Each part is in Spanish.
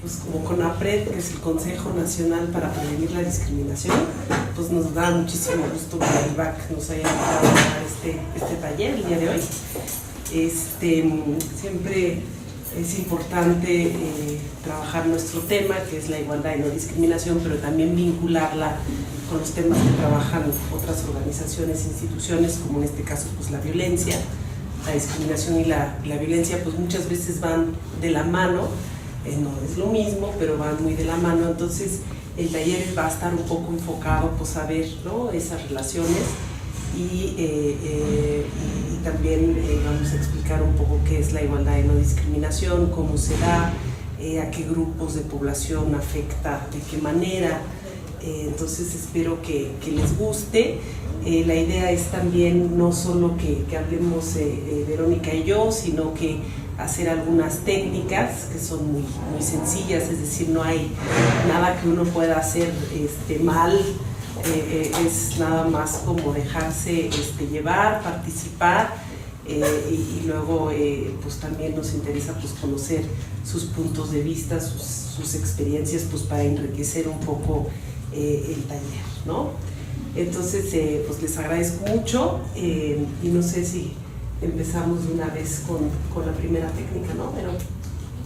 pues como CONAPRED, que es el Consejo Nacional para Prevenir la Discriminación, pues nos da muchísimo gusto que el IVAC nos haya invitado a dar este taller el día de hoy. Siempre es importante trabajar nuestro tema, que es la igualdad y no discriminación, pero también vincularla con los temas que trabajan otras organizaciones, instituciones, como en este caso pues la violencia. La discriminación y la violencia pues muchas veces van de la mano, no es lo mismo, pero van muy de la mano. Entonces el taller va a estar un poco enfocado pues a ver, ¿no?, esas relaciones y también vamos a explicar un poco qué es la igualdad y no discriminación, cómo se da, a qué grupos de población afecta, de qué manera. Entonces espero que les guste. La idea es también no solo que hablemos Verónica y yo, sino que hacer algunas técnicas que son muy sencillas, es decir, no hay nada que uno pueda hacer mal, es nada más como dejarse llevar, participar, y luego pues también nos interesa pues conocer sus puntos de vista, sus experiencias, pues para enriquecer un poco el taller, ¿no? Entonces pues les agradezco mucho y no sé si empezamos de una vez con la primera técnica, ¿no? Pero...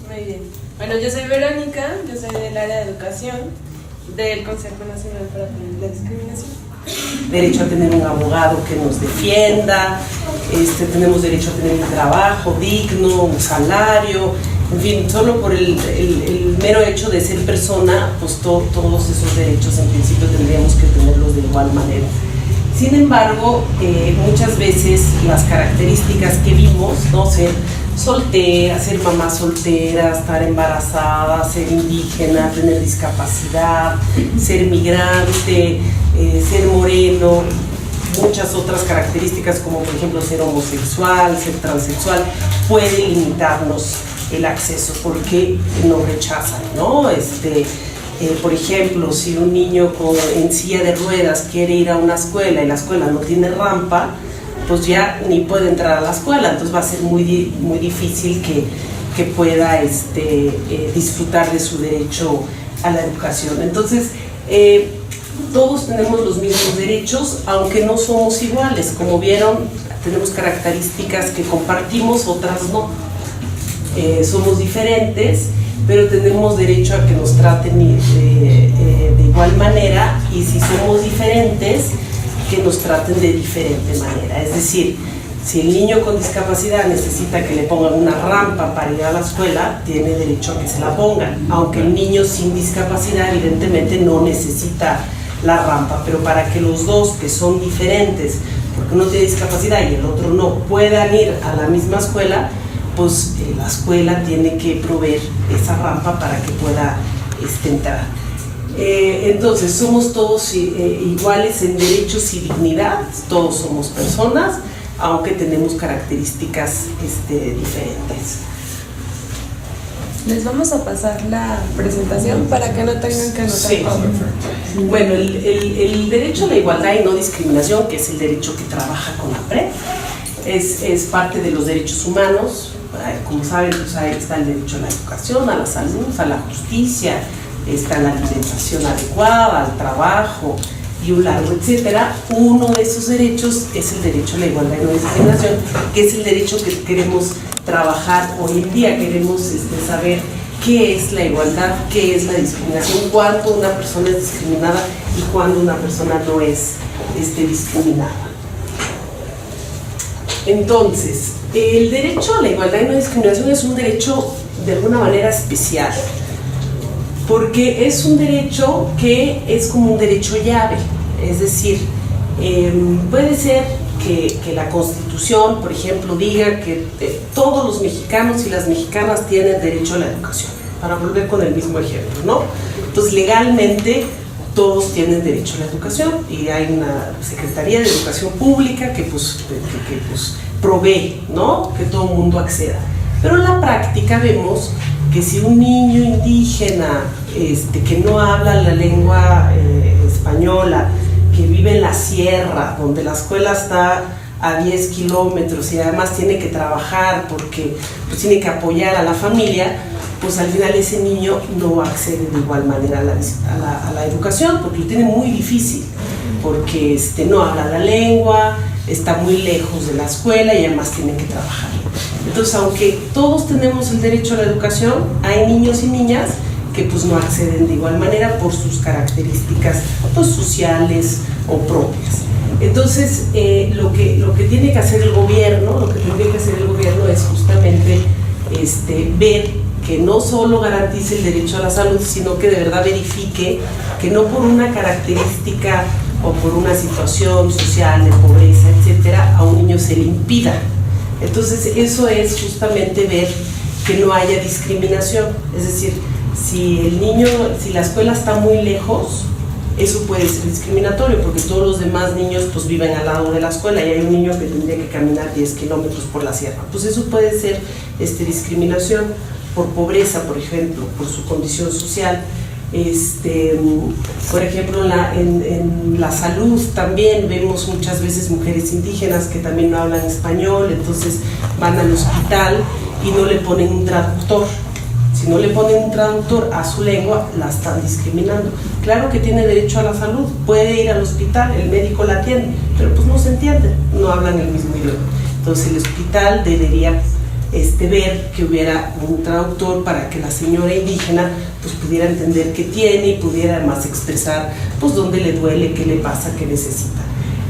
Muy bien. Bueno, yo soy Verónica, yo soy del área de educación del Consejo Nacional para Prevenir la Discriminación. Derecho a tener un abogado que nos defienda, tenemos derecho a tener un trabajo digno, un salario, en fin, solo por el mero hecho de ser persona, pues todos esos derechos en principio tendríamos que tenerlos de igual manera. Sin embargo, muchas veces las características que vimos, ¿no?, ser soltera, ser mamá soltera, estar embarazada, ser indígena, tener discapacidad, ser migrante, ser moreno, muchas otras características como por ejemplo ser homosexual, ser transexual, puede limitarnos el acceso porque nos rechazan, ¿no? Por ejemplo, si un niño en silla de ruedas quiere ir a una escuela y la escuela no tiene rampa, pues ya ni puede entrar a la escuela, entonces va a ser muy difícil que pueda disfrutar de su derecho a la educación. Entonces, todos tenemos los mismos derechos, aunque no somos iguales. Como vieron, tenemos características que compartimos, otras no. Somos diferentes, pero tenemos derecho a que nos traten de igual manera, y si somos diferentes, que nos traten de diferente manera. Es decir, si el niño con discapacidad necesita que le pongan una rampa para ir a la escuela, tiene derecho a que se la pongan, aunque el niño sin discapacidad evidentemente no necesita la rampa, pero para que los dos que son diferentes, porque uno tiene discapacidad y el otro no, puedan ir a la misma escuela, pues la escuela tiene que proveer esa rampa para que pueda entrar. Entonces somos todos iguales en derechos y dignidad, todos somos personas, aunque tenemos características diferentes. Les vamos a pasar la presentación para que no tengan que anotar. Sí. Bueno, el derecho a la igualdad y no discriminación, que es el derecho que trabaja CONAPRED, es parte de los derechos humanos. Como saben, pues ahí está el derecho a la educación, a la salud, a la justicia, está la alimentación adecuada, al trabajo y un largo etcétera. Uno de esos derechos es el derecho a la igualdad y no discriminación, que es el derecho que queremos trabajar hoy en día. Queremos saber qué es la igualdad, qué es la discriminación, cuándo una persona es discriminada y cuándo una persona no es discriminada. Entonces, el derecho a la igualdad y no discriminación es un derecho de alguna manera especial, porque es un derecho que es como un derecho llave. Es decir, puede ser que la Constitución, por ejemplo, diga que todos los mexicanos y las mexicanas tienen derecho a la educación, para volver con el mismo ejemplo, ¿no? Entonces, legalmente todos tienen derecho a la educación y hay una Secretaría de Educación Pública que provee, ¿no?, que todo el mundo acceda. Pero en la práctica vemos que si un niño indígena que no habla la lengua española, que vive en la sierra, donde la escuela está a 10 kilómetros y además tiene que trabajar porque pues, tiene que apoyar a la familia, pues al final ese niño no accede de igual manera a la educación, porque lo tiene muy difícil, porque no habla la lengua, está muy lejos de la escuela y además tiene que trabajar. Entonces, aunque todos tenemos el derecho a la educación, hay niños y niñas que pues no acceden de igual manera por sus características pues, sociales o propias. Entonces, lo que tiene que hacer el gobierno, lo que tendría que hacer el gobierno es justamente ver que no solo garantice el derecho a la salud, sino que de verdad verifique que no por una característica o por una situación social de pobreza, etcétera, a un niño se le impida. Entonces, eso es justamente ver que no haya discriminación. Es decir, si la escuela está muy lejos, eso puede ser discriminatorio, porque todos los demás niños pues viven al lado de la escuela y hay un niño que tendría que caminar 10 kilómetros por la sierra. Pues eso puede ser discriminación por pobreza, por ejemplo, por su condición social. Por ejemplo, en la salud también vemos muchas veces mujeres indígenas que también no hablan español, entonces van al hospital y no le ponen un traductor. Si no le ponen un traductor a su lengua, la están discriminando. Claro que tiene derecho a la salud, puede ir al hospital, el médico la atiende, pero pues no se entiende, no hablan el mismo idioma. Entonces el hospital debería ver que hubiera un traductor para que la señora indígena pues pudiera entender qué tiene y pudiera además expresar pues dónde le duele, qué le pasa, qué necesita.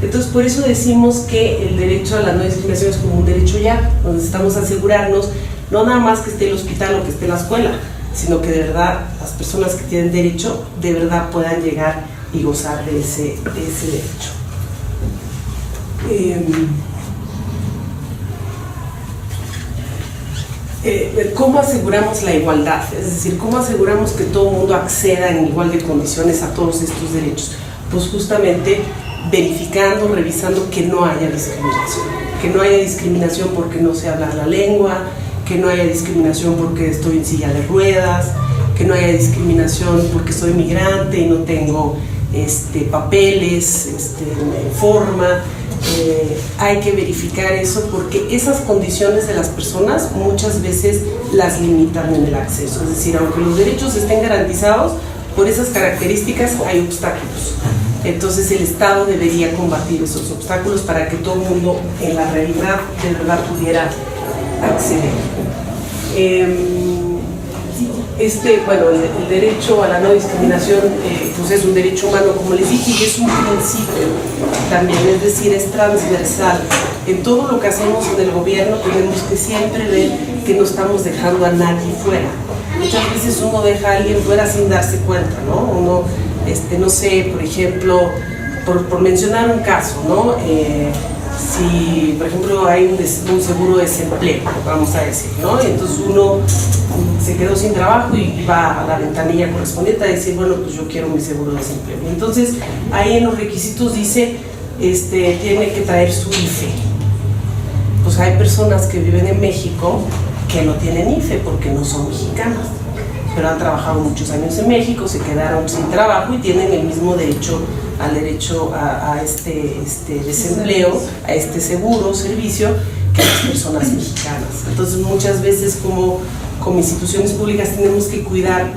Entonces por eso decimos que el derecho a la no discriminación es como un derecho ya, donde estamos a asegurarnos no nada más que esté el hospital o que esté la escuela, sino que de verdad las personas que tienen derecho de verdad puedan llegar y gozar de ese derecho. ¿Cómo aseguramos la igualdad? Es decir, ¿cómo aseguramos que todo el mundo acceda en igual de condiciones a todos estos derechos? Pues justamente verificando, revisando que no haya discriminación porque no sé hablar la lengua, que no haya discriminación porque estoy en silla de ruedas, que no haya discriminación porque soy migrante y no tengo papeles, forma. Hay que verificar eso porque esas condiciones de las personas muchas veces las limitan en el acceso. Es decir, aunque los derechos estén garantizados, por esas características hay obstáculos. Entonces el Estado debería combatir esos obstáculos para que todo el mundo en la realidad de verdad pudiera acceder. El derecho a la no discriminación pues es un derecho humano, como les dije, y es un principio también, es decir, es transversal. En todo lo que hacemos en el gobierno tenemos que siempre ver que no estamos dejando a nadie fuera. Muchas veces uno deja a alguien fuera sin darse cuenta, ¿no? Uno, no sé, por ejemplo, por mencionar un caso, ¿no? Si, por ejemplo, hay un seguro de desempleo, vamos a decir, ¿no? Y entonces uno se quedó sin trabajo y va a la ventanilla correspondiente a decir, bueno, pues yo quiero mi seguro de desempleo. Y entonces, ahí en los requisitos dice, tiene que traer su IFE. Pues hay personas que viven en México que no tienen IFE porque no son mexicanas, pero han trabajado muchos años en México, se quedaron sin trabajo y tienen el mismo derecho al derecho a este desempleo, a este seguro, servicio, que las personas mexicanas. Entonces muchas veces como instituciones públicas tenemos que cuidar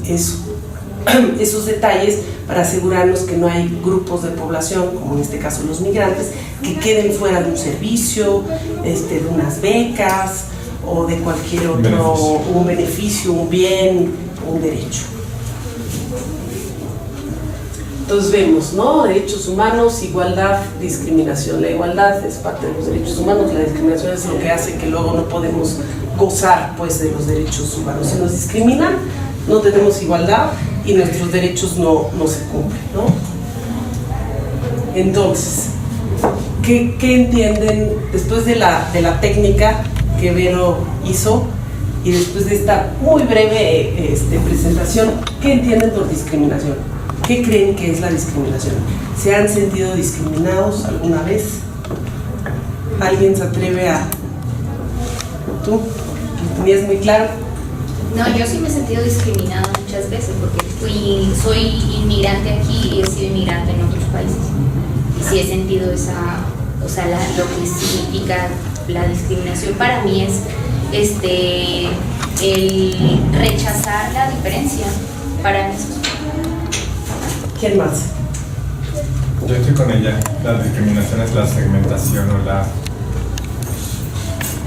esos detalles para asegurarnos que no hay grupos de población, como en este caso los migrantes, que queden fuera de un servicio, de unas becas o de cualquier otro, un beneficio, un bien, un derecho. Entonces vemos, ¿no? Derechos humanos, igualdad, discriminación. La igualdad es parte de los derechos humanos, la discriminación es lo que hace que luego no podemos gozar pues, de los derechos humanos. Si nos discriminan, no tenemos igualdad y nuestros derechos no se cumplen, ¿no? Entonces, ¿qué entienden después de la técnica que Vero hizo y después de esta muy breve presentación? ¿Qué entienden por discriminación? ¿Qué creen que es la discriminación? ¿Se han sentido discriminados alguna vez? ¿Alguien se atreve a...? ¿Tú? ¿Lo tenías muy claro? No, yo sí me he sentido discriminada muchas veces porque soy inmigrante aquí y he sido inmigrante en otros países. Y sí he sentido lo que significa la discriminación para mí es el rechazar la diferencia. Para mí eso es. ¿Quién más? Yo estoy con ella. La discriminación es la segmentación o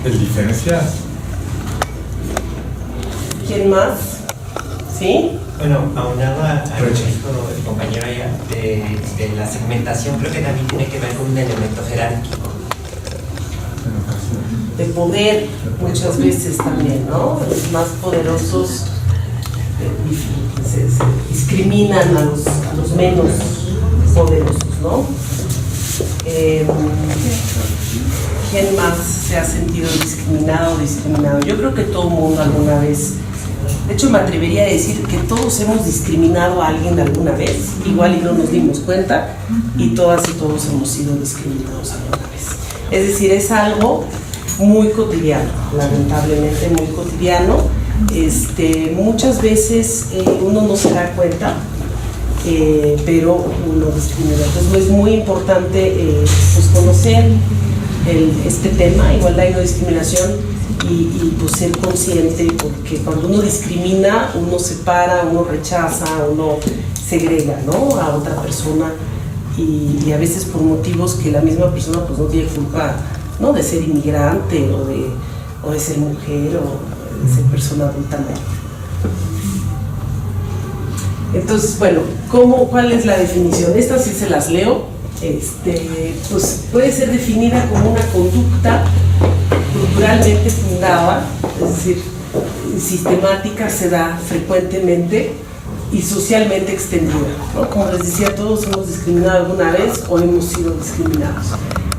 el diferenciar. ¿Quién más? ¿Sí? Bueno, aunado a lo que dijo el compañero allá de la segmentación, creo que también tiene que ver con un elemento jerárquico. De poder, muchas veces también, ¿no? Los más poderosos se discriminan a los menos poderosos, ¿no? ¿Quién más se ha sentido discriminado o discriminado? Yo creo que todo el mundo alguna vez, de hecho me atrevería a decir que todos hemos discriminado a alguien alguna vez, igual y no nos dimos cuenta, y todas y todos hemos sido discriminados alguna vez. Es decir, es algo muy cotidiano, lamentablemente muy cotidiano. Muchas veces uno no se da cuenta, pero uno discrimina. Entonces es muy importante pues conocer este tema, igualdad y no discriminación, y pues ser consciente, porque cuando uno discrimina, uno separa, uno rechaza, uno segrega, ¿no?, a otra persona, y a veces por motivos que la misma persona pues no tiene culpa, ¿no?, de ser inmigrante o de ser mujer o de ser persona adulta mayor. Entonces, bueno, ¿cuál es la definición? Estas sí se las leo. Pues puede ser definida como una conducta culturalmente fundada, es decir, sistemática, se da frecuentemente y socialmente extendida, ¿no? Como les decía, todos hemos discriminado alguna vez o hemos sido discriminados.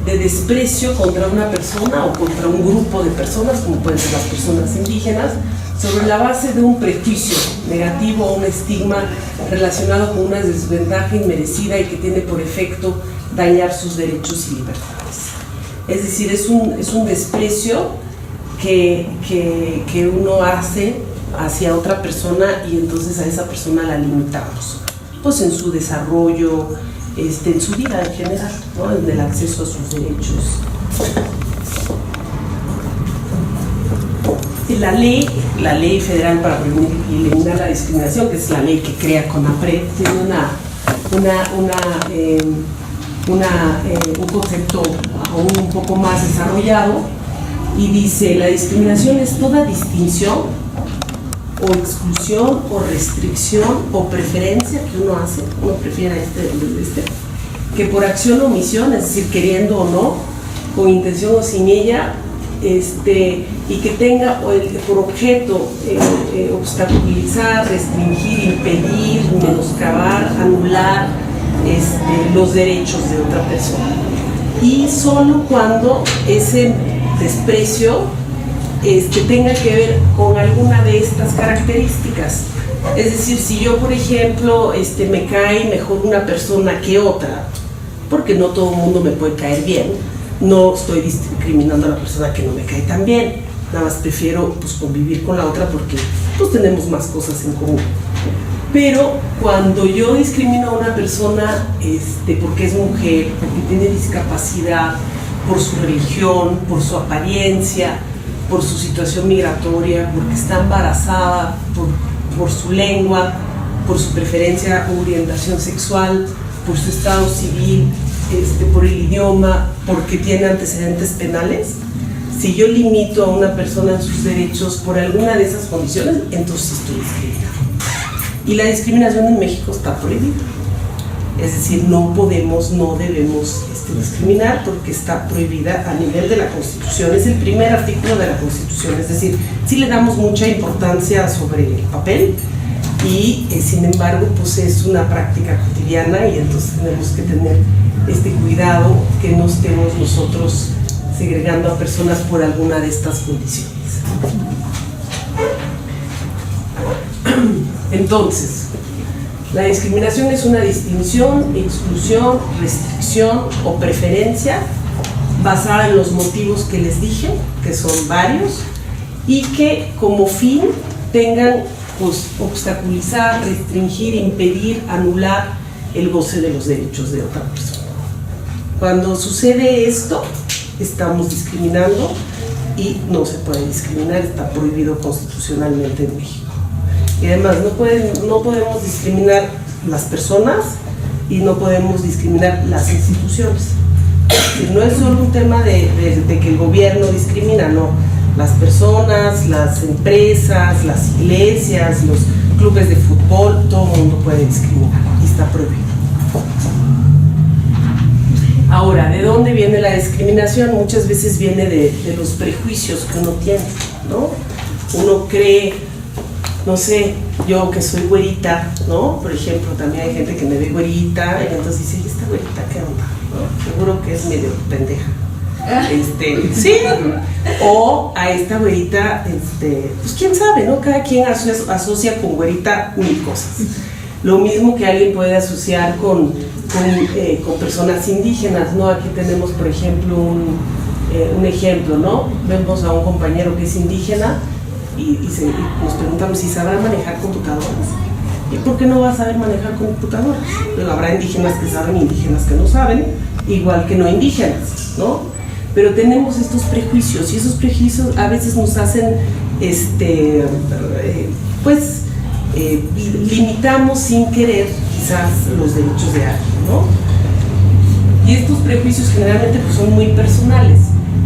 De desprecio contra una persona o contra un grupo de personas, como pueden ser las personas indígenas, sobre la base de un prejuicio negativo o un estigma relacionado con una desventaja inmerecida y que tiene por efecto dañar sus derechos y libertades. Es decir, es un desprecio que uno hace hacia otra persona, y entonces a esa persona la limitamos, pues en su desarrollo, en su vida en general, ¿no?, en el acceso a sus derechos. La ley federal para prevenir y eliminar la discriminación, que es la ley que crea CONAPRED, tiene un concepto aún un poco más desarrollado, y dice: la discriminación es toda distinción o exclusión o restricción o preferencia que uno hace, uno prefiere a que por acción o omisión, es decir, queriendo o no, con intención o sin ella, y que tenga por objeto obstaculizar, restringir, impedir, menoscabar, anular los derechos de otra persona. Y solo cuando ese desprecio tenga que ver con alguna de estas características. Es decir, si yo, por ejemplo, me cae mejor una persona que otra, porque no todo el mundo me puede caer bien, no estoy discriminando a la persona que no me cae tan bien, nada más prefiero pues convivir con la otra porque pues tenemos más cosas en común. Pero cuando yo discrimino a una persona porque es mujer, porque tiene discapacidad, por su religión, por su apariencia, por su situación migratoria, porque está embarazada, por su lengua, por su preferencia u orientación sexual, por su estado civil, por el idioma, porque tiene antecedentes penales, si yo limito a una persona en sus derechos por alguna de esas condiciones, entonces estoy discriminando. Y la discriminación en México está prohibida. Es decir, no podemos, no debemos discriminar, porque está prohibida a nivel de la Constitución. Es el primer artículo de la Constitución. Es decir, sí le damos mucha importancia sobre el papel, y sin embargo pues es una práctica cotidiana, y entonces tenemos que tener cuidado que no estemos nosotros segregando a personas por alguna de estas condiciones. Entonces, la discriminación es una distinción, exclusión, restricción o preferencia basada en los motivos que les dije, que son varios, y que como fin tengan pues obstaculizar, restringir, impedir, anular el goce de los derechos de otra persona. Cuando sucede esto, estamos discriminando, y no se puede discriminar, está prohibido constitucionalmente en México. Y además no podemos discriminar las personas y no podemos discriminar las instituciones. Y no es solo un tema de que el gobierno discrimina, no. Las personas, las empresas, las iglesias, los clubes de fútbol, todo el mundo puede discriminar y está prohibido. Ahora, ¿de dónde viene la discriminación? Muchas veces viene de los prejuicios que uno tiene, ¿no? Uno cree, no sé, yo que soy güerita, ¿no? Por ejemplo, también hay gente que me ve güerita y entonces dice, ¿y esta güerita qué onda? ¿No? Seguro que es medio pendeja. Sí, o a esta güerita, pues quién sabe, ¿no? Cada quien asocia con güerita mil cosas. Lo mismo que alguien puede asociar con personas indígenas, ¿no? Aquí tenemos, por ejemplo, un ejemplo, ¿no? Vemos a un compañero que es indígena y nos preguntamos si sabrá manejar computadoras. ¿Y por qué no va a saber manejar computadoras? Pero habrá indígenas que saben, indígenas que no saben, igual que no indígenas, ¿no? Pero tenemos estos prejuicios y esos prejuicios a veces nos hacen, limitamos sin querer quizás los derechos de alguien, ¿no? Y estos prejuicios generalmente pues, son muy personales.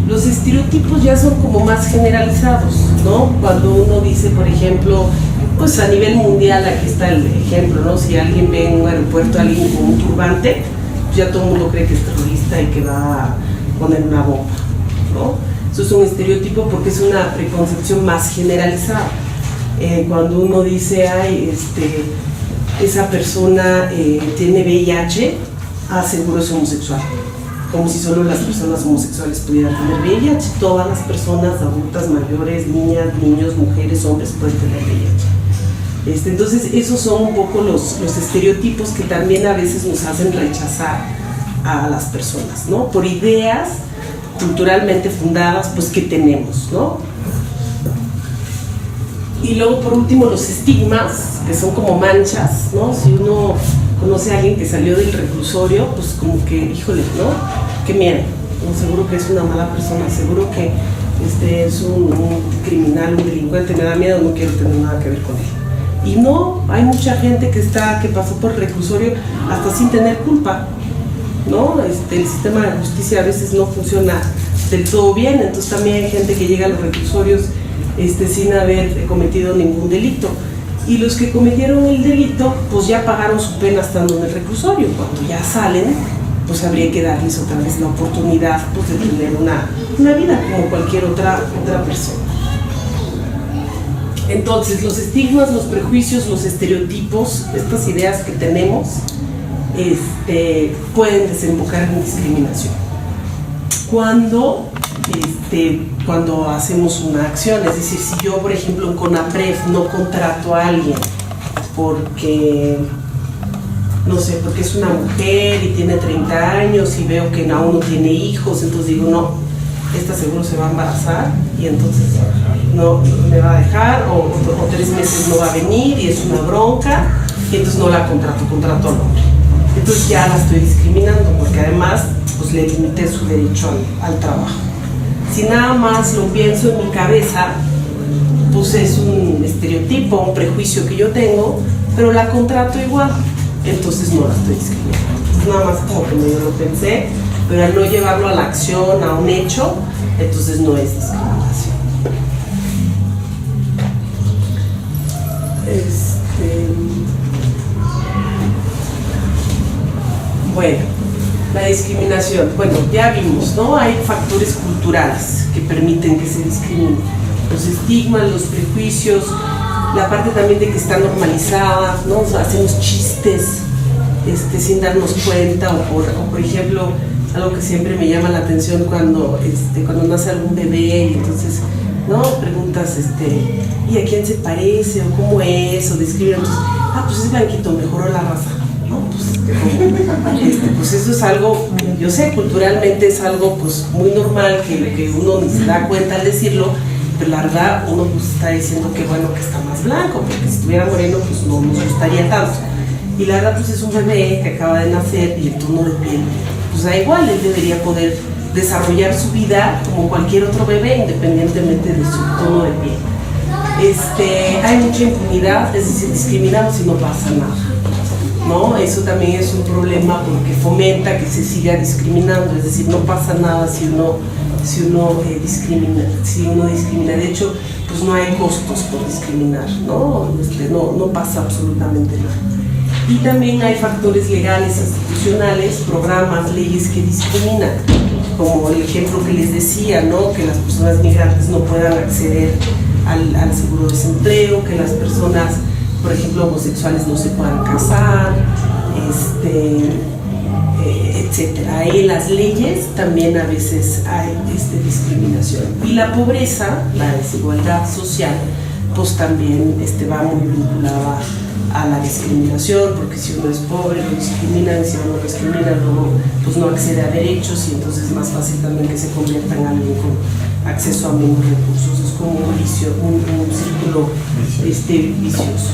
Los estereotipos ya son como más generalizados, ¿no? Cuando uno dice, por ejemplo, pues a nivel mundial, aquí está el ejemplo, ¿no? Si alguien ve en un aeropuerto a alguien con un turbante, pues ya todo el mundo cree que es terrorista y que va a poner una bomba, ¿no? Eso es un estereotipo porque es una preconcepción más generalizada. Cuando uno dice, ay, esa persona tiene VIH, seguro es homosexual. Como si solo las personas homosexuales pudieran tener VIH. Todas las personas adultas, mayores, niñas, niños, mujeres, hombres pueden tener VIH. Entonces, esos son un poco los estereotipos que también a veces nos hacen rechazar a las personas, ¿no? Por ideas culturalmente fundadas, pues, que tenemos, ¿no? Y luego, por último, los estigmas, que son como manchas, ¿no? Si uno conoce a alguien que salió del reclusorio, pues como que, híjole, ¿no? Qué miedo, ¿no? Seguro que es una mala persona, seguro que es un criminal, un delincuente, me da miedo, no quiero tener nada que ver con él. Y no, hay mucha gente que pasó por el reclusorio hasta sin tener culpa, ¿no? El sistema de justicia a veces no funciona del todo bien, entonces también hay gente que llega a los reclusorios sin haber cometido ningún delito. Y los que cometieron el delito, pues ya pagaron su pena estando en el reclusorio. Cuando ya salen, pues habría que darles otra vez la oportunidad, pues, de tener una vida como cualquier otra persona. Entonces, los estigmas, los prejuicios, los estereotipos, estas ideas que tenemos, pueden desembocar en discriminación. Cuando hacemos una acción, es decir, si yo, por ejemplo, en CONAPRED no contrato a alguien porque, no sé, porque es una mujer y tiene 30 años y veo que aún no tiene hijos, entonces digo, no, esta seguro se va a embarazar y entonces no me va a dejar, o 3 meses no va a venir y es una bronca, y entonces no la contrato al hombre. Entonces ya la estoy discriminando porque además pues le limité su derecho al trabajo. Si nada más lo pienso en mi cabeza, pues es un estereotipo, un prejuicio que yo tengo, pero la contrato igual, entonces no la estoy discriminando. Entonces nada más como que medio lo pensé, pero al no llevarlo a la acción, a un hecho, entonces no es discriminación. Bueno, la discriminación, bueno, ya vimos, ¿no? Hay factores culturales que permiten que se discrimine. Los estigmas, los prejuicios, la parte también de que está normalizada, ¿no? O sea, hacemos chistes sin darnos cuenta, o por ejemplo, algo que siempre me llama la atención cuando nace algún bebé y entonces, ¿no? Preguntas, ¿y a quién se parece? ¿O cómo es? O describen, entonces, pues es blanquito, mejoró la raza. ¿No? Pues eso es algo, yo sé, culturalmente es algo pues muy normal que uno ni se da cuenta al decirlo, pero la verdad uno pues está diciendo que bueno que está más blanco, porque si estuviera moreno pues no nos gustaría tanto. Y la verdad pues es un bebé que acaba de nacer y el tono de piel pues da igual, él debería poder desarrollar su vida como cualquier otro bebé, independientemente de su tono de piel. Hay mucha impunidad, es decir, discriminamos y no pasa nada, ¿no? Eso también es un problema porque fomenta que se siga discriminando, es decir, no pasa nada si uno discrimina. De hecho, pues no hay costos por discriminar, ¿no? No pasa absolutamente nada. Y también hay factores legales, institucionales, programas, leyes que discriminan, como el ejemplo que les decía, ¿no? Que las personas migrantes no puedan acceder al seguro de desempleo, que las personas, por ejemplo, homosexuales no se puedan casar, etcétera. Ahí en las leyes también a veces hay discriminación. Y la pobreza, la desigualdad social, pues también va muy vinculada a la discriminación, porque si uno es pobre lo discriminan, si uno lo discrimina luego pues no accede a derechos y entonces es más fácil también que se convierta en alguien con acceso a menos recursos. Es como un vicio, un círculo vicioso.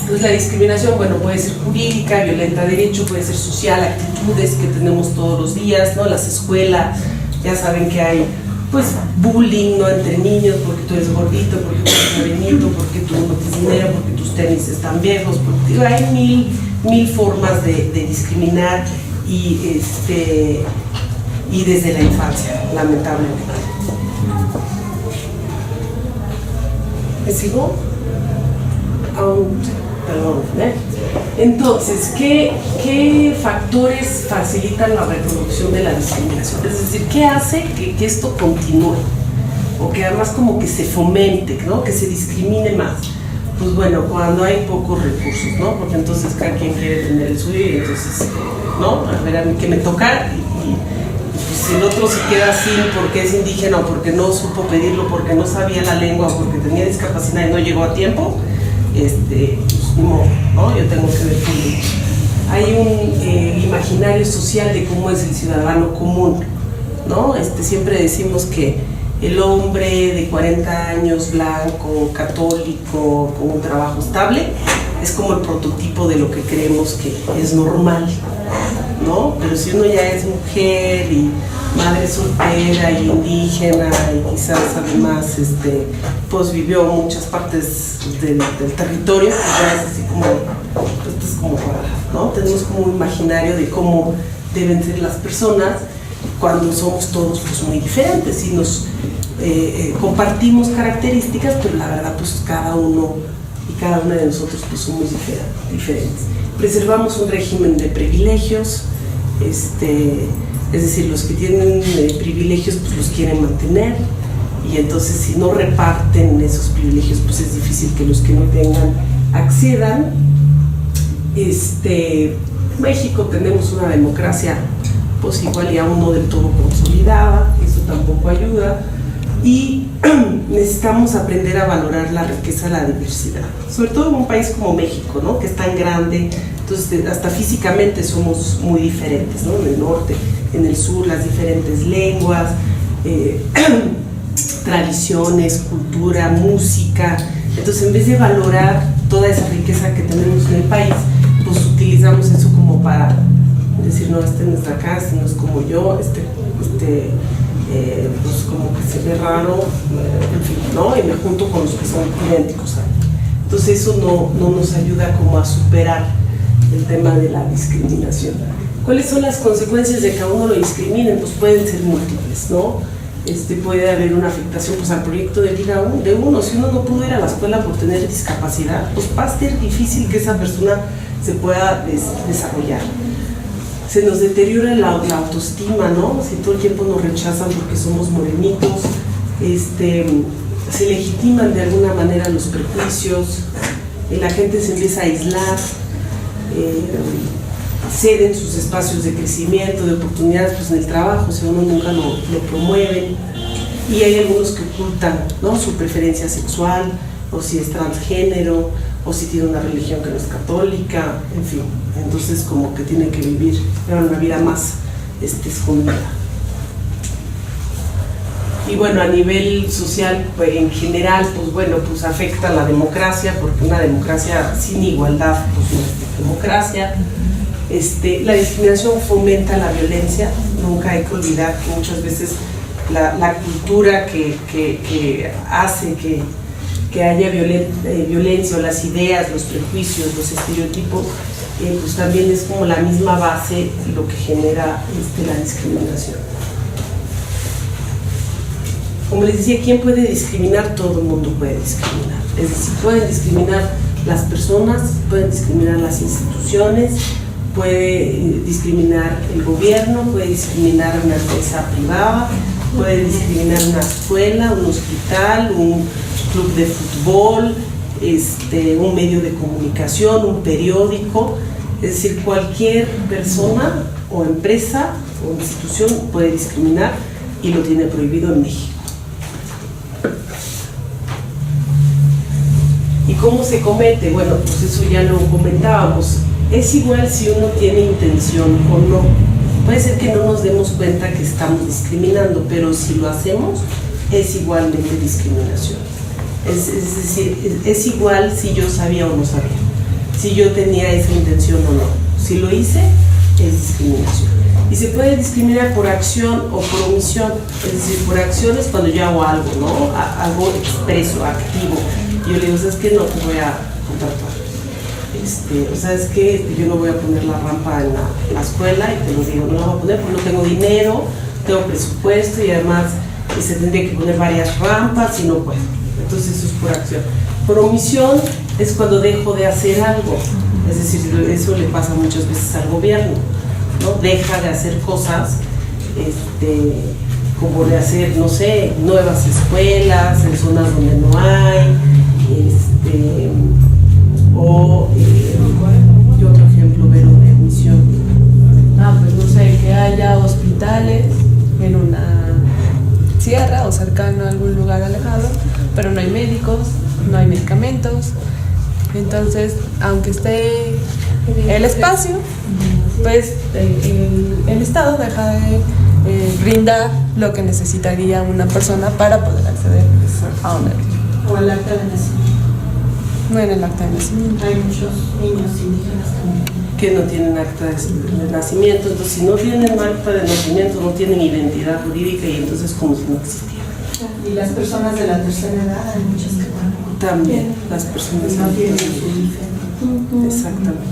Entonces la discriminación, bueno, puede ser jurídica, violenta derecho, puede ser social, actitudes que tenemos todos los días, ¿no? Las escuelas, ya saben que hay pues bullying, ¿no? Entre niños, porque tú eres gordito, porque tú eres morenito, porque tú no tienes dinero, porque tus tenis están viejos, porque hay mil formas de discriminar y desde la infancia, lamentablemente. ¿Me sigo? Perdón, ¿eh? Entonces, ¿qué factores facilitan la reproducción de la discriminación? Es decir, ¿qué hace que esto continúe? O que además como que se fomente, ¿no? Que se discrimine más. Pues bueno, cuando hay pocos recursos, ¿no? Porque entonces cada quien quiere tener el suyo y entonces, ¿no? A ver, a mí que me toca y pues, si el otro se queda sin porque es indígena o porque no supo pedirlo, porque no sabía la lengua o porque tenía discapacidad y no llegó a tiempo, pues ¿no? Yo tengo que ver con ello. Hay un imaginario social de cómo es el ciudadano común, ¿no? Siempre decimos que el hombre de 40 años, blanco, católico, con un trabajo estable, es como el prototipo de lo que creemos que es normal, ¿no? Pero si uno ya es mujer y madre soltera y indígena y quizás además pues vivió muchas partes del territorio, pues ya es así como, esto es como raro, ¿no? Tenemos como un imaginario de cómo deben ser las personas cuando somos todos pues muy diferentes y nos compartimos características, pero la verdad pues cada uno y cada una de nosotros pues somos diferentes. Preservamos un régimen de privilegios, es decir, los que tienen privilegios pues los quieren mantener y entonces si no reparten esos privilegios pues es difícil que los que no tengan accedan. En México tenemos una democracia pues igual y aún no del todo consolidada, eso tampoco ayuda y necesitamos aprender a valorar la riqueza de la diversidad, sobre todo en un país como México, ¿no? Que es tan grande, entonces hasta físicamente somos muy diferentes, ¿no? En el norte, en el sur, las diferentes lenguas, tradiciones, cultura, música. Entonces en vez de valorar toda esa riqueza que tenemos en el país, pues utilizamos eso como para decir, no, este no es de acá, este no es como yo, pues como que se ve raro, en fin, ¿no? Y me junto con los que son idénticos a mí. Entonces eso no nos ayuda como a superar el tema de la discriminación. ¿Cuáles son las consecuencias de que a uno lo discriminen? Pues pueden ser múltiples, ¿no? Puede haber una afectación pues, al proyecto de vida de uno. Si uno no pudo ir a la escuela por tener discapacidad, pues va a ser difícil que esa persona se pueda desarrollar. Se nos deteriora la autoestima, ¿no? Si todo el tiempo nos rechazan porque somos morenitos, se legitiman de alguna manera los prejuicios, la gente se empieza a aislar, ceden sus espacios de crecimiento, de oportunidades pues, en el trabajo, si uno nunca lo promueven, y hay algunos que ocultan, ¿no? Su preferencia sexual, o si es transgénero, o si tiene una religión que no es católica, en fin, entonces como que tiene que vivir una vida más escondida. Y bueno, a nivel social, pues, en general, pues bueno, pues afecta a la democracia, porque una democracia sin igualdad, pues no es democracia. La discriminación fomenta la violencia, Nunca hay que olvidar que muchas veces la cultura que hace que haya violencia, o las ideas, los prejuicios, los estereotipos, pues también es como la misma base lo que genera la discriminación. Como les decía, ¿quién puede discriminar? Todo el mundo puede discriminar. Es decir, pueden discriminar las personas, pueden discriminar las instituciones, puede discriminar el gobierno, puede discriminar una empresa privada, puede discriminar una escuela, un hospital, un club de fútbol, un medio de comunicación, un periódico. Es decir, cualquier persona o empresa o institución puede discriminar y lo tiene prohibido en México. ¿Y cómo se comete? Bueno, pues eso ya lo comentábamos. Es igual si uno tiene intención o no. Puede ser que no nos demos cuenta que estamos discriminando, pero si lo hacemos, es igualmente discriminación. Es decir, es igual si yo sabía o no sabía, si yo tenía esa intención o no. Si lo hice, es discriminación. Y se puede discriminar por acción o por omisión. Es decir, por acción es cuando yo hago algo, ¿no? Algo expreso, activo. Y yo le digo, ¿sabes qué? No te voy a contratar. ¿Sabes qué? Yo no voy a poner la rampa en la escuela, y te lo digo, no la voy a poner porque no tengo dinero, tengo presupuesto y además se tendría que poner varias rampas y no puedo. Entonces eso es por acción. Por omisión es cuando dejo de hacer algo. Es decir, eso le pasa muchas veces al gobierno, ¿no? Deja de hacer cosas, como de hacer, no sé, nuevas escuelas en zonas donde no hay, y otro ejemplo, Vero, de omisión. Pues no sé, que haya hospitales en una sierra o cercano a algún lugar alejado, pero no hay médicos, no hay medicamentos. Entonces, aunque esté el espacio, pues el Estado deja de brindar lo que necesitaría una persona para poder acceder a un derecho. O el acta de nacimiento. No en el acta de nacimiento. Hay muchos niños indígenas también que no tienen acta de nacimiento. Entonces, si no tienen acta de nacimiento, no tienen identidad jurídica, y entonces como si no existiera. y las personas de la tercera edad, hay muchas que van. También las personas no tienen su IFE. Exactamente.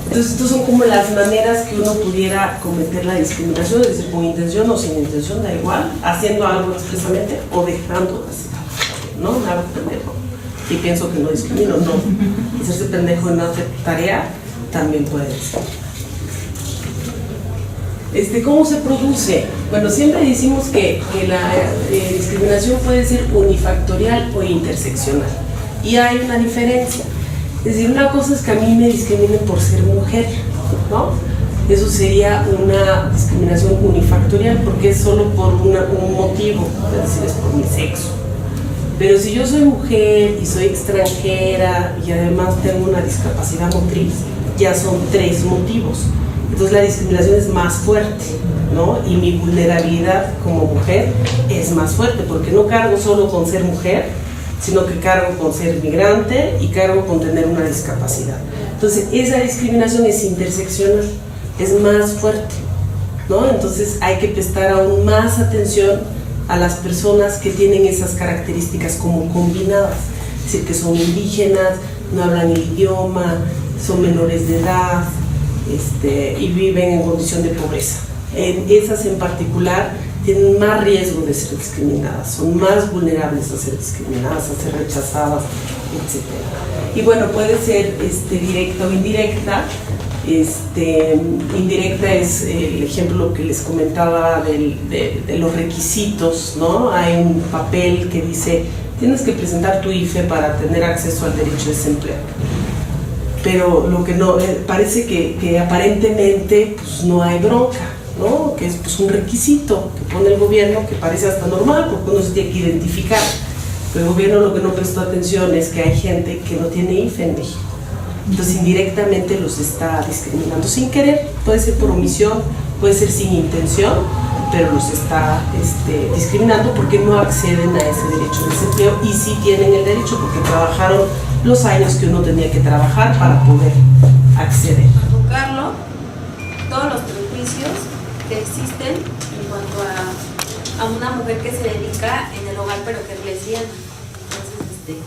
Entonces, estas son como las maneras que uno pudiera cometer la discriminación, es decir, con intención o sin intención, da igual, haciendo algo expresamente o dejando de hacer algo, ¿no? Algo pendejo. Y pienso que no discrimino, no. Hacerse pendejo en una tarea también puede ser. ¿Cómo se produce? Bueno, siempre decimos que la discriminación puede ser unifactorial o interseccional. Y hay una diferencia. Es decir, una cosa es que a mí me discriminen por ser mujer, ¿no? Eso sería una discriminación unifactorial porque es solo por un motivo, es decir, es por mi sexo. Pero si yo soy mujer y soy extranjera y además tengo una discapacidad motriz, ya son 3 motivos. Entonces la discriminación es más fuerte, ¿no? Y mi vulnerabilidad como mujer es más fuerte porque no cargo solo con ser mujer, sino que cargo con ser migrante y cargo con tener una discapacidad. Entonces esa discriminación es interseccional, es más fuerte, ¿no? Entonces hay que prestar aún más atención a las personas que tienen esas características como combinadas, es decir, que son indígenas, no hablan el idioma, son menores de edad, y viven en condición de pobreza. Esas en particular tienen más riesgo de ser discriminadas, son más vulnerables a ser discriminadas, a ser rechazadas, etc. Y bueno, puede ser directa o indirecta. Indirecta es el ejemplo que les comentaba de los requisitos, ¿no? Hay un papel que dice, tienes que presentar tu IFE para tener acceso al derecho de desempleo. Pero lo que no, parece que aparentemente pues, no hay bronca, ¿no? Que es pues, un requisito que pone el gobierno que parece hasta normal porque uno se tiene que identificar. Pero el gobierno lo que no prestó atención es que hay gente que no tiene IFE en México. Entonces indirectamente los está discriminando sin querer, puede ser por omisión, puede ser sin intención, pero los está discriminando porque no acceden a ese derecho de desempleo y sí tienen el derecho porque trabajaron los años que uno tenía que trabajar para poder acceder. Tocarlo, todos los prejuicios que a una mujer que se dedica en el hogar pero que es lesbiana. Entonces,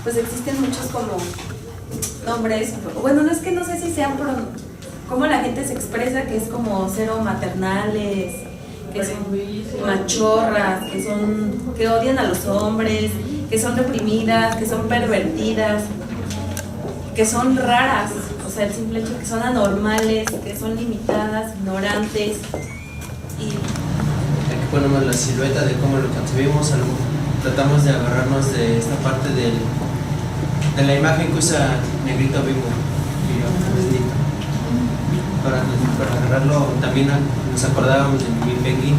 pues existen muchos como nombres, bueno, no es que no sé si sean cómo la gente se expresa, que es como cero maternales, que son machorras, que odian a los hombres, que son reprimidas, que son pervertidas, que son raras, o sea, el simple hecho que son anormales, que son limitadas, ignorantes. Y aquí ponemos la silueta de cómo lo concebimos, tratamos de agarrarnos de esta parte de la imagen que usa Negrito Bimbo, para agarrarlo. También nos acordábamos de mi Peggy.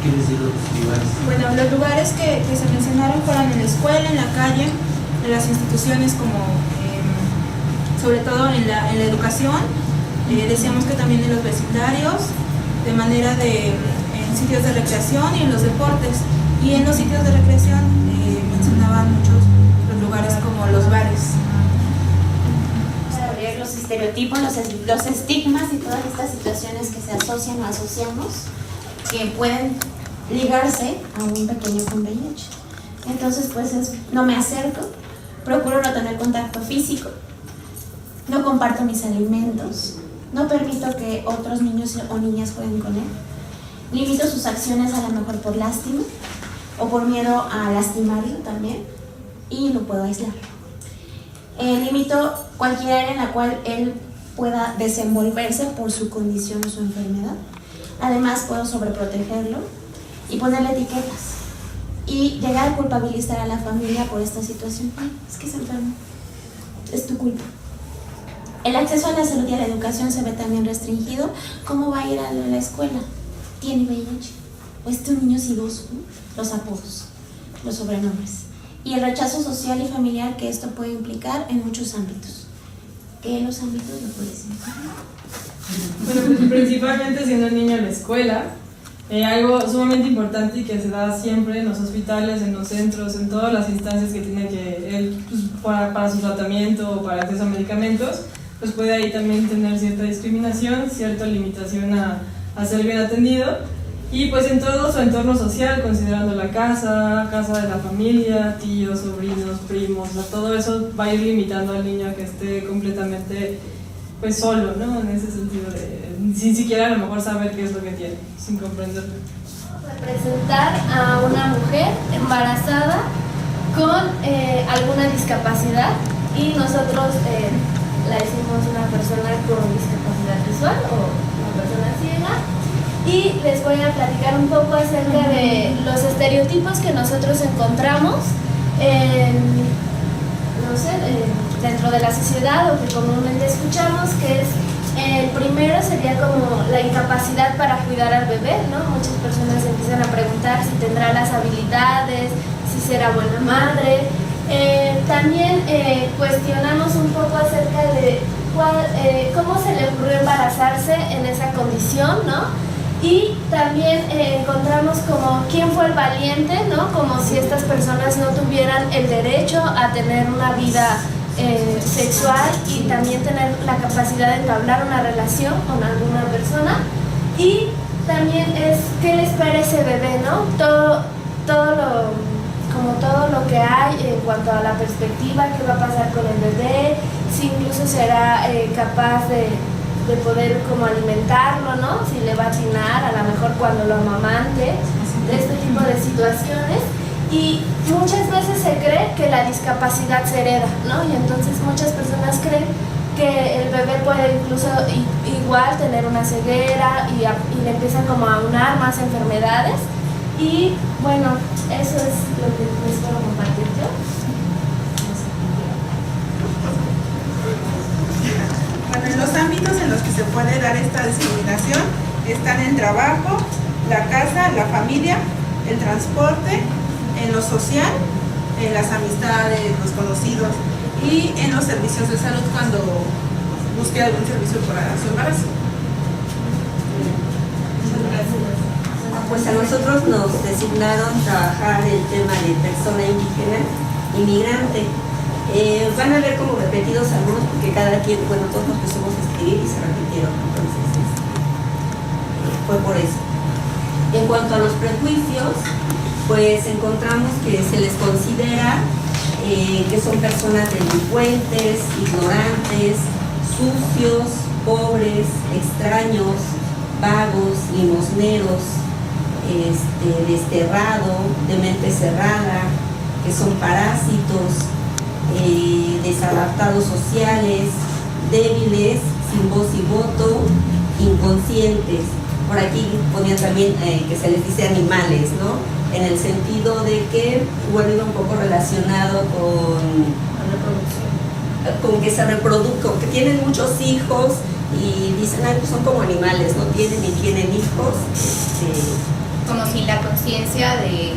¿Qué les digo los lugares? Bueno, los lugares que se mencionaron fueron en la escuela, en la calle, en las instituciones como, sobre todo en la educación, decíamos que también en los vecindarios, de manera en sitios de recreación y en los deportes. Y en los sitios de recreación mencionaban muchos los lugares como los bares. Los estereotipos, los estigmas y todas estas situaciones que se asocian o asociamos que pueden ligarse a un pequeño con VIH. Entonces pues no me acerco, procuro no tener contacto físico, no comparto mis alimentos, no permito que otros niños o niñas jueguen con él, limito sus acciones a lo mejor por lástima o por miedo a lastimarlo también, y lo puedo aislar. Limito cualquier área en la cual él pueda desenvolverse por su condición o su enfermedad. Además puedo sobreprotegerlo y ponerle etiquetas y llegar a culpabilizar a la familia por esta situación. Ay, es que es enfermo, es tu culpa. El acceso a la salud y a la educación se ve también restringido. ¿Cómo va a ir a la escuela? Tiene VIH. O este niño es idoso, ¿no? Los apodos, los sobrenombres. Y el rechazo social y familiar que esto puede implicar en muchos ámbitos. ¿Qué en los ámbitos lo puedes decir? Bueno, pues principalmente siendo un niño en la escuela, algo sumamente importante y que se da siempre en los hospitales, en los centros, en todas las instancias que tiene que él, pues, para su tratamiento o para acceso a medicamentos, pues puede ahí también tener cierta discriminación, cierta limitación a ser bien atendido. Y pues en todo su entorno social, considerando la casa de la familia, tíos, sobrinos, primos, o sea, todo eso va a ir limitando al niño a que esté completamente pues solo, ¿no? En ese sentido de sin siquiera a lo mejor saber qué es lo que tiene, sin comprenderlo. Representar a una mujer embarazada con alguna discapacidad, y nosotros la hicimos una persona con discapacidad visual o una persona ciega. Y les voy a platicar un poco acerca de los estereotipos que nosotros encontramos dentro de la sociedad, o que comúnmente escuchamos, que es el primero sería como la incapacidad para cuidar al bebé, ¿no? Muchas personas empiezan a preguntar si tendrá las habilidades, si será buena madre. También cuestionamos un poco acerca de cómo se le ocurrió embarazarse en esa condición, ¿no? Y también encontramos como quién fue el valiente, ¿no? Como si estas personas no tuvieran el derecho a tener una vida sexual y también tener la capacidad de entablar una relación con alguna persona. Y también es qué le espera ese bebé, ¿no? Todo lo que hay en cuanto a la perspectiva, qué va a pasar con el bebé, si incluso será capaz de poder como alimentarlo, ¿no? Si le va a atinar, a lo mejor cuando lo amamante, de este tipo de situaciones. Y muchas veces se cree que la discapacidad se hereda, ¿no? Y entonces muchas personas creen que el bebé puede incluso igual tener una ceguera y le empiezan como a aunar más enfermedades. Y bueno, eso es lo que les puedo compartir yo. Bueno, en los ámbitos en los que se puede dar esta discriminación están el trabajo, la casa, la familia, el transporte, en lo social, en las amistades, los conocidos y en los servicios de salud cuando busque algún servicio para su embarazo. Pues a nosotros nos designaron trabajar el tema de persona indígena, inmigrante. Van a ver como repetidos algunos porque cada quien, bueno, todos nos pusimos a escribir y se repitieron, entonces fue por eso. En cuanto a los prejuicios, pues encontramos que se les considera que son personas delincuentes, ignorantes, sucios, pobres, extraños, vagos, limosneros, desterrado, de mente cerrada, que son parásitos, desadaptados sociales, débiles, sin voz y voto, inconscientes. Por aquí ponía también que se les dice animales, ¿no? En el sentido de que, bueno, iba un poco relacionado con que se reproduzcan, que tienen muchos hijos y dicen, ay, pues son como animales, no tienen ni tienen hijos. Como sin la conciencia de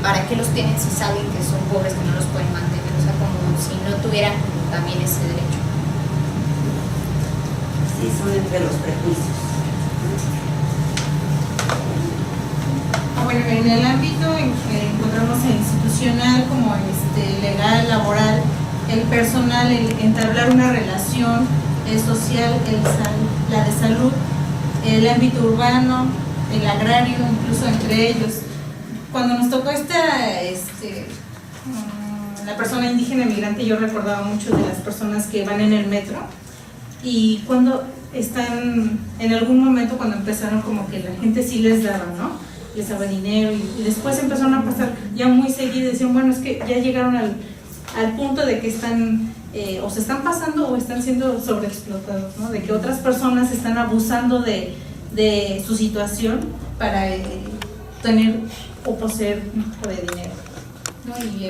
para qué los tienen si saben que son pobres, que no los pueden mantener, o sea, como si no tuvieran también ese derecho. Sí, son entre los prejuicios. Bueno, en el ámbito encontramos el institucional como legal, laboral, el personal, el entablar una relación, el social, la de salud, el ámbito urbano, el agrario, incluso entre ellos. Cuando nos tocó la persona indígena migrante, yo recordaba mucho de las personas que van en el metro y cuando están, en algún momento cuando empezaron como que la gente sí les daba, ¿no? Les daba dinero y después empezaron a pasar ya muy seguido, decían, bueno, es que ya llegaron al punto de que están o se están pasando o están siendo sobreexplotados, ¿no? De que otras personas están abusando de su situación para tener o poseer un poco de dinero, ¿no? Y